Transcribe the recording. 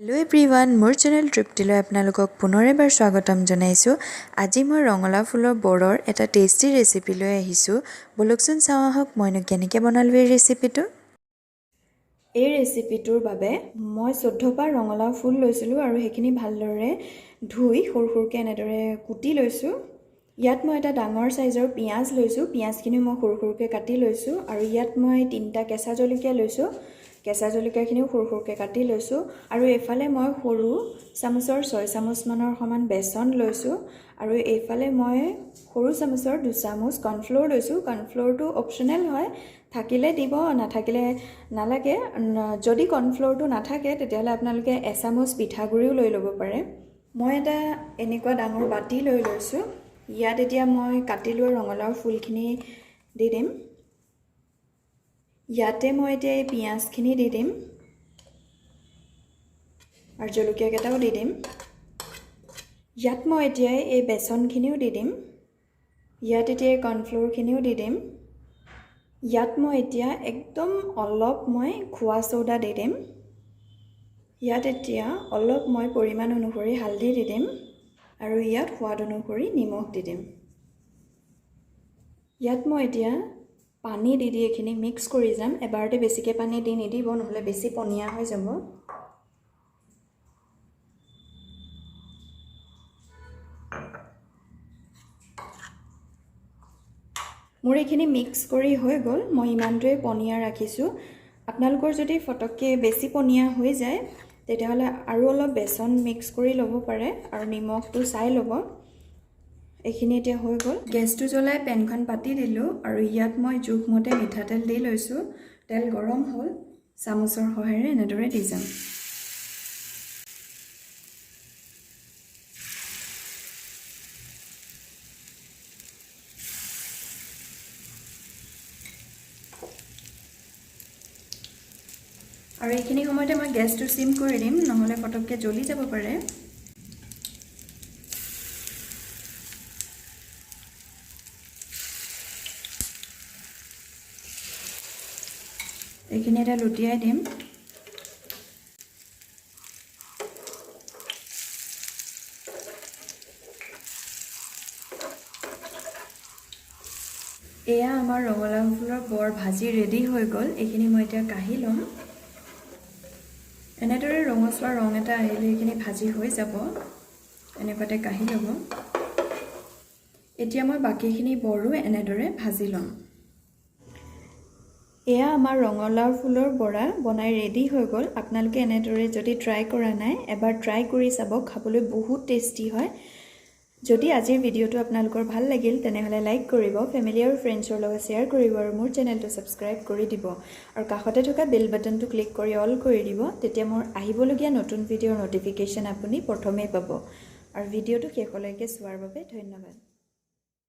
Hello everyone मोर channel तृप्तिলৈ আপোনালোকক পুনৰ এবাৰ স্বাগতম জনাইছোঁ। আজি মই ৰঙালাও ফুলৰ বৰৰ এটা টেষ্টি ৰেচিপি লৈ আহিছোঁ। বলকচোন চাওঁ আহক মইনো কেনেকৈ বনালোঁ এই ৰেচিপিটো। এই ৰেচিপিটোৰ বাবে মই 14টা ৰঙালাও ফুল লৈছিলোঁ আৰু সেইখিনি ভালদৰে ধুই সৰু সৰুকৈ এনেদৰে কুটি লৈছোঁ। ইয়াত মই এটা ডাঙৰ সাইজৰ পিয়াজ লৈছোঁ। পিয়াজখিনি মই সৰু সৰুকৈ কাটি লৈছোঁ আৰু ইয়াত মই 3টা কেঁচা জলকীয়া লৈছোঁ। কেঁচা জলকীয়াখিনিও সৰু সৰুকৈ কাটি লৈছোঁ আৰু এইফালে মই সৰু চামুচৰ 6 চামুচমানৰ সমান বেচন লৈছোঁ আৰু এইফালে মই সৰু চামুচৰ 2 চামুচ কৰ্ণফ্ল'ৰ লৈছোঁ। কৰ্ণফ্ল'ৰটো অপচনেল হয়, থাকিলে দিব, নাথাকিলে নালাগে। যদি কৰ্ণফ্ল'ৰটো নাথাকে তেতিয়াহ'লে আপোনালোকে এচামুচ পিঠাগুড়িও লৈ ল'ব পাৰে। মই এটা এনেকুৱা ডাঙৰ বাটি লৈ লৈছোঁ। ইয়াত এতিয়া মই কাটি লোৱা ৰঙালাওৰ ফুলখিনি দি দিম। ইয়াতে মই এতিয়া এই পিঁয়াজখিনি দি দিম আৰু জলকীয়া কেইটাও দি দিম। ইয়াত মই এতিয়া এই বেচনখিনিও দি দিম। ইয়াত এতিয়া এই কৰ্ণফ্ল'ৰখিনিও দি দিম। ইয়াত মই এতিয়া একদম অলপ মই খোৱা চ'ডা দি দিম। ইয়াত এতিয়া অলপ মই পৰিমাণ অনুসৰি হালধি দি দিম আৰু ইয়াত সোৱাদ অনুসৰি নিমখ দি দিম। ইয়াত মই এতিয়া পানী দি এইখিনি মিক্স কৰি যাম। এবাৰতে বেছিকৈ পানী দি নিদিব, নহ'লে বেছি পনীয়া হৈ যাব। মোৰ এইখিনি মিক্স কৰি হৈ গ'ল। মই ইমানটোৱে পনীয়া ৰাখিছোঁ। আপোনালোকৰ যদি ফটককৈ বেছি পনীয়া হৈ যায় তেতিয়াহ'লে আৰু অলপ বেচন মিক্স কৰি ল'ব পাৰে আৰু নিমখটো চাই ল'ব। এইখিনি এতিয়া হৈ গ'ল। গেছটো জ্বলাই পেনখন পাতি দিলোঁ আৰু ইয়াত মই জোখমতে মিঠাতেল দি লৈছোঁ। তেল গৰম হ'ল, চামুচৰ সহায়েৰে এনেদৰে দি যাম। আৰু এইখিনি সময়তে মই গেছটো সিম কৰি দিম, নহ'লে ফটককৈ জ্বলি যাব পাৰে। এইখিনি এটা লুটিয়াই দিম। এয়া আমাৰ ৰঙালাও ফুলৰ বৰ ভাজি ৰেডি হৈ গ'ল। এইখিনি মই এতিয়া কাঢ়ি ল'ম। এনেদৰে ৰঙচুৱা ৰং এটা আহিলে এইখিনি ভাজি হৈ যাব। এনেকুৱাতে কাঢ়ি ল'ব। এতিয়া মই বাকীখিনি বৰো এনেদৰে ভাজি ল'ম। এয়া আমাৰ ৰঙালাও ফুলৰ বৰা বনাই ৰেডি হৈ গ'ল। আপোনালোকে এনেদৰে যদি ট্ৰাই কৰা নাই এবাৰ ট্ৰাই কৰি চাব, খাবলৈ বহুত টেষ্টি হয়। যদি আজিৰ ভিডিঅ'টো আপোনালোকৰ ভাল লাগিল তেনেহ'লে লাইক কৰিব, ফেমিলি আৰু ফ্ৰেণ্ডছৰ লগত শ্বেয়াৰ কৰিব আৰু মোৰ চেনেলটো ছাবস্ক্ৰাইব কৰি দিব আৰু কাষতে থকা বেল বাটনটো ক্লিক কৰি অল কৰি দিব। তেতিয়া মোৰ আহিবলগীয়া নতুন ভিডিঅ'ৰ ন'টিফিকেশ্যন আপুনি প্ৰথমেই পাব। আৰু ভিডিঅ'টো শেষলৈকে চোৱাৰ বাবে ধন্যবাদ।